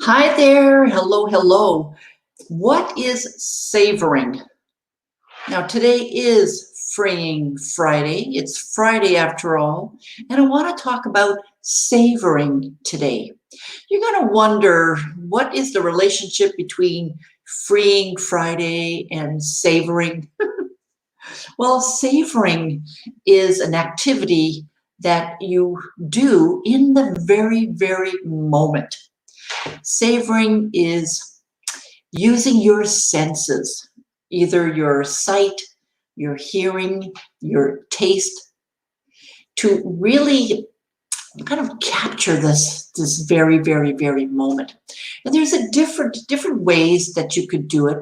Hi there. Hello, hello. What is savoring? Now, today is Freeing Friday. It's Friday after all, and I want to talk about savoring today. You're going to wonder, what is the relationship between Freeing Friday and savoring? Well, savoring is an activity that you do in the very, very moment. Savoring is using your senses, either your sight, your hearing, your taste, to really kind of capture this very, very, very moment. And there's a different ways that you could do it.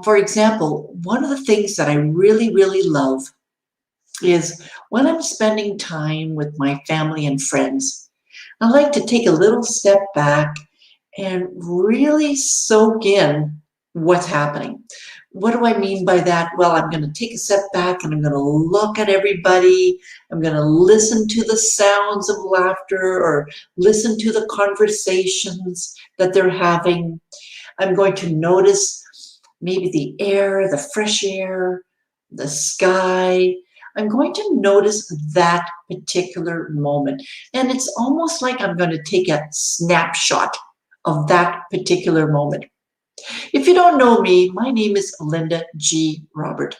For example, one of the things that I really, really love is when I'm spending time with my family and friends, I like to take a little step back and really soak in what's happening. What do I mean by that? Well, I'm going to take a step back and I'm going to look at everybody. I'm going to listen to the sounds of laughter or listen to the conversations that they're having. I'm going to notice maybe the air, the fresh air, the sky. I'm going to notice that particular moment. And it's almost like I'm going to take a snapshot of that particular moment. If you don't know me, my name is Linda G. Robert,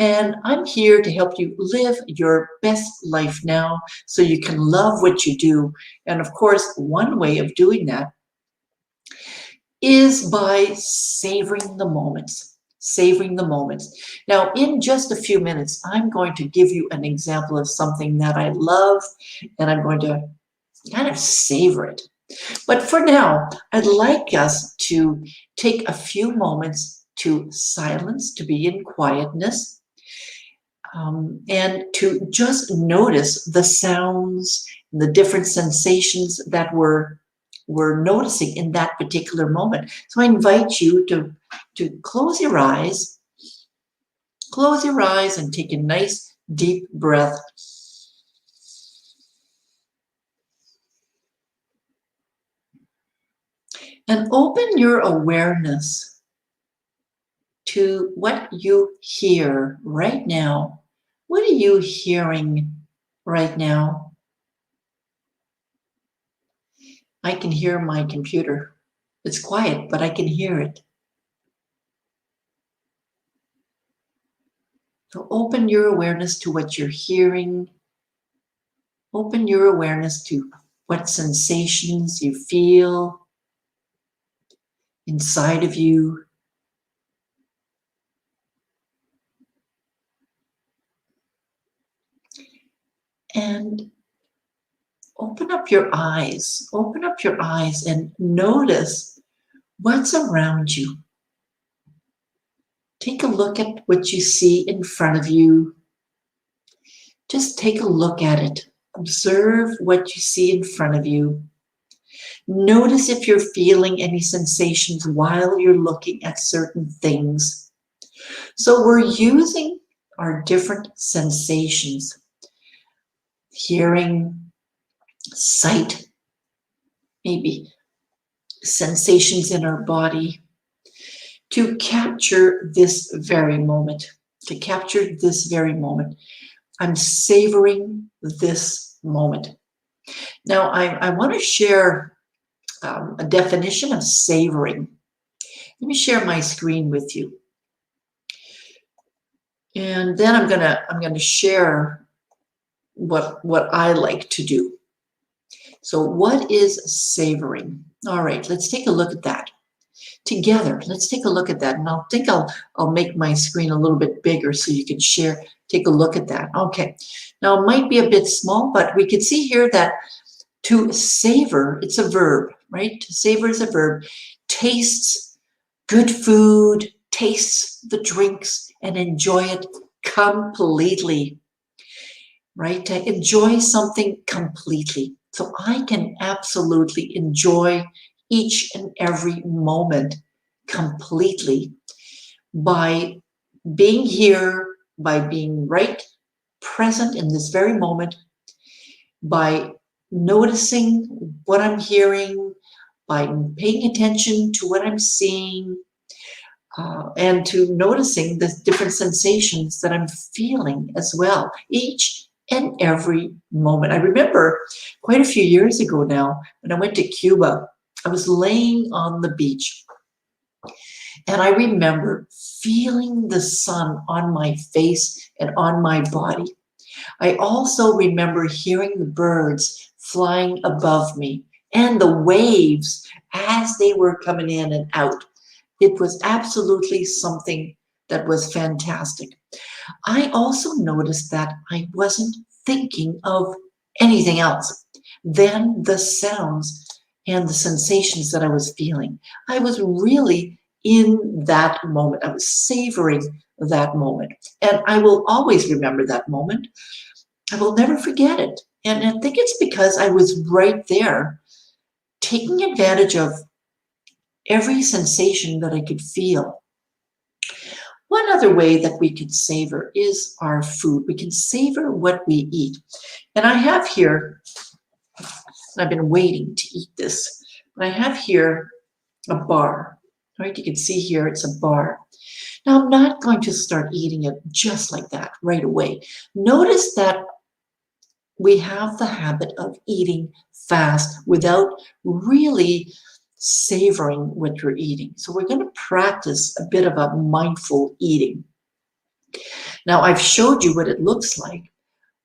and I'm here to help you live your best life now so you can love what you do. And of course, one way of doing that is by savoring the moments. Savoring the moments. Now, in just a few minutes, I'm going to give you an example of something that I love, and I'm going to kind of savor it. But for now, I'd like us to take a few moments to silence, to be in quietness, and to just notice the sounds, the different sensations that we're noticing in that particular moment. So I invite you to close your eyes and take a nice deep breath. And open your awareness to what you hear right now. What are you hearing right now? I can hear my computer. It's quiet, but I can hear it. So open your awareness to what you're hearing. Open your awareness to what sensations you feel inside of you. And open up your eyes. Open up your eyes and notice what's around you. Take a look at what you see in front of you. Just take a look at it. Observe what you see in front of you. Notice if you're feeling any sensations while you're looking at certain things. So we're using our different sensations. Hearing, sight, maybe sensations in our body, to capture this very moment. To capture this very moment. I'm savoring this moment. Now, I want to share a definition of savoring. Let me share my screen with you. And then I'm gonna share what I like to do. So what is savoring? All right, let's take a look at that together. Let's take a look at that. And I'll make my screen a little bit bigger so you can take a look at that. Okay. Now it might be a bit small, but we can see here that to savor, it's a verb, right? To savor is a verb. Tastes good food, tastes the drinks, and enjoy it completely, right? To enjoy something completely. So I can absolutely enjoy each and every moment completely by being here, by being right present in this very moment, by noticing what I'm hearing, by paying attention to what I'm seeing, and to noticing the different sensations that I'm feeling as well, each and every moment. I remember quite a few years ago now, when I went to Cuba, I was laying on the beach, and I remember feeling the sun on my face and on my body. I also remember hearing the birds flying above me and the waves as they were coming in and out. It was absolutely something that was fantastic. I also noticed that I wasn't thinking of anything else than the sounds and the sensations that I was feeling. I was really in that moment. I was savoring that moment. And I will always remember that moment. I will never forget it. And I think it's because I was right there, taking advantage of every sensation that I could feel. One other way that we can savor is our food. We can savor what we eat. And I have here, I've been waiting to eat this, but I have here a bar. Right? You can see here it's a bar. Now, I'm not going to start eating it just like that right away. Notice that we have the habit of eating fast without really savoring what you're eating. So we're going to practice a bit of a mindful eating. Now, I've showed you what it looks like,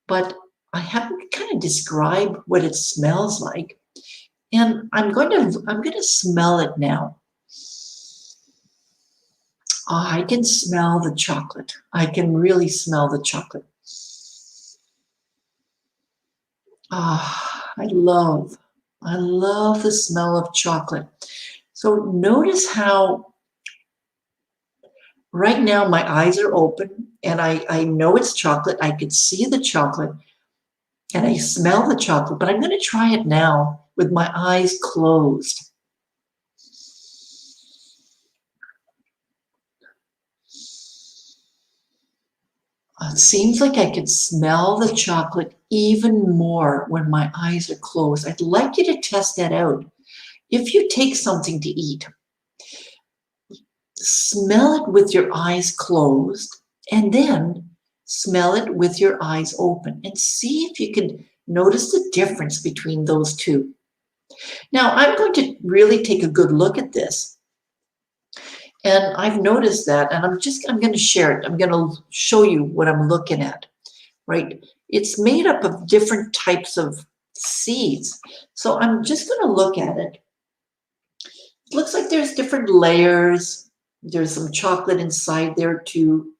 but I haven't kind of described what it smells like. And I'm going to smell it now. Oh, I can smell the chocolate. I can really smell the chocolate. Ah, I love the smell of chocolate. So notice how right now my eyes are open and I know it's chocolate. I could see the chocolate and I smell the chocolate, but I'm going to try it now with my eyes closed. It seems like I could smell the chocolate even more when my eyes are closed. I'd like you to test that out. If you take something to eat, smell it with your eyes closed and then smell it with your eyes open and see if you can notice the difference between those two. Now, I'm going to really take a good look at this. And I've noticed that, and I'm going to share it. I'm going to show you what I'm looking at, right? It's made up of different types of seeds. So I'm just going to look at it. It looks like there's different layers. There's some chocolate inside there too.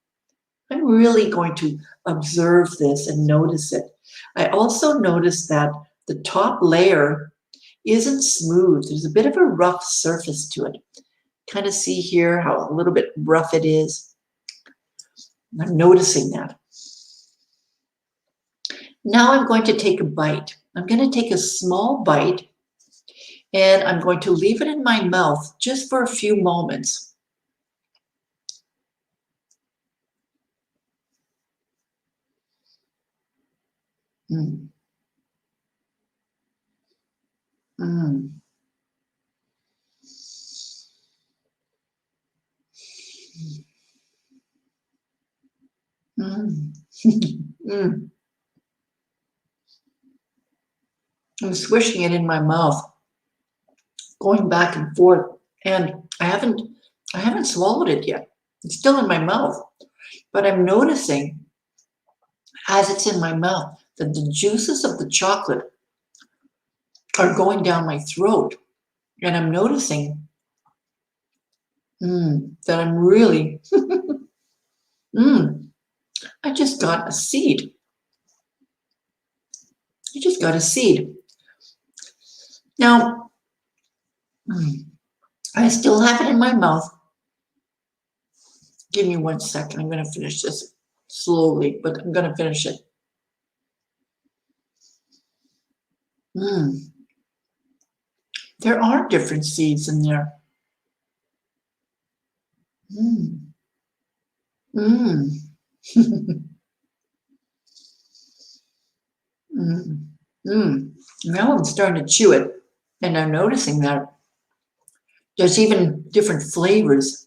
I'm really going to observe this and notice it. I also noticed that the top layer isn't smooth. There's a bit of a rough surface to it. Kind of see here how a little bit rough it is. I'm noticing that. Now I'm going to take a bite. I'm going to take a small bite and I'm going to leave it in my mouth just for a few moments. Mm. Mm. Mm. Mm. I'm swishing it in my mouth, going back and forth, and I haven't swallowed it yet. It's still in my mouth, but I'm noticing as it's in my mouth that the juices of the chocolate are going down my throat, and I'm noticing that I'm really I just got a seed. I just got a seed. Now, I still have it in my mouth. Give me 1 second. I'm going to finish this slowly, but I'm going to finish it. There are different seeds in there. Now I'm starting to chew it, and I'm noticing that There's even different flavors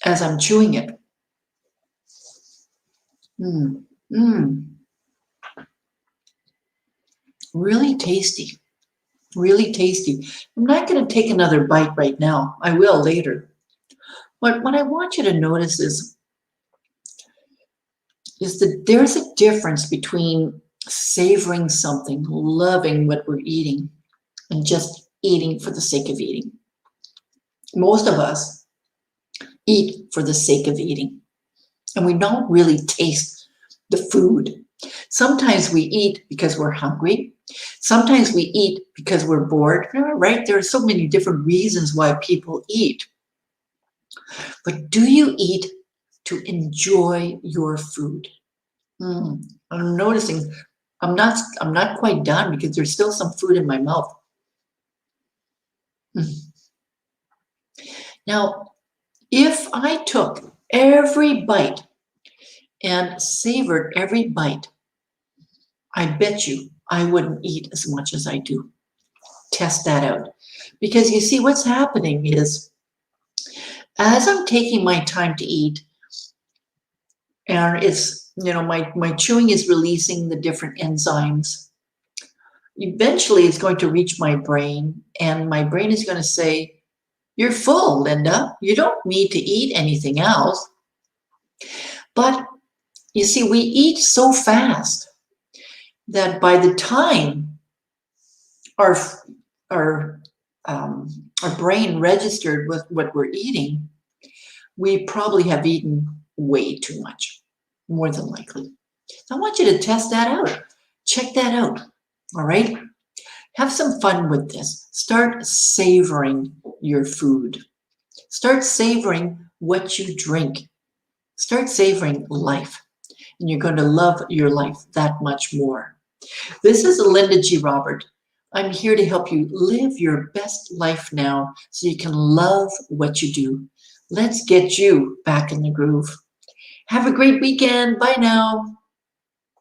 as I'm chewing it. Mm, mm. Really tasty, really tasty. I'm not going to take another bite right now. I will later. But what I want you to notice is that there's a difference between savoring something, loving what we're eating, and just eating for the sake of eating. Most of us eat for the sake of eating, and we don't really taste the food. Sometimes we eat because we're hungry. Sometimes we eat because we're bored, right? There are so many different reasons why people eat. But do you eat to enjoy your food? I'm noticing I'm not quite done because there's still some food in my mouth. Now, if I took every bite and savored every bite, I bet you I wouldn't eat as much as I do. Test that out. Because you see, what's happening is as I'm taking my time to eat, and it's, my chewing is releasing the different enzymes. Eventually, it's going to reach my brain, and my brain is going to say, "You're full, Linda. You don't need to eat anything else." But you see, we eat so fast that by the time our our our brain registered with what we're eating, we probably have eaten way too much, more than likely. So I want you to test that out. Check that out. All right. Have some fun with this. Start savoring your food. Start savoring what you drink. Start savoring life. And you're going to love your life that much more. This is Linda G. Robert. I'm here to help you live your best life now so you can love what you do. Let's get you back in the groove. Have a great weekend. Bye now.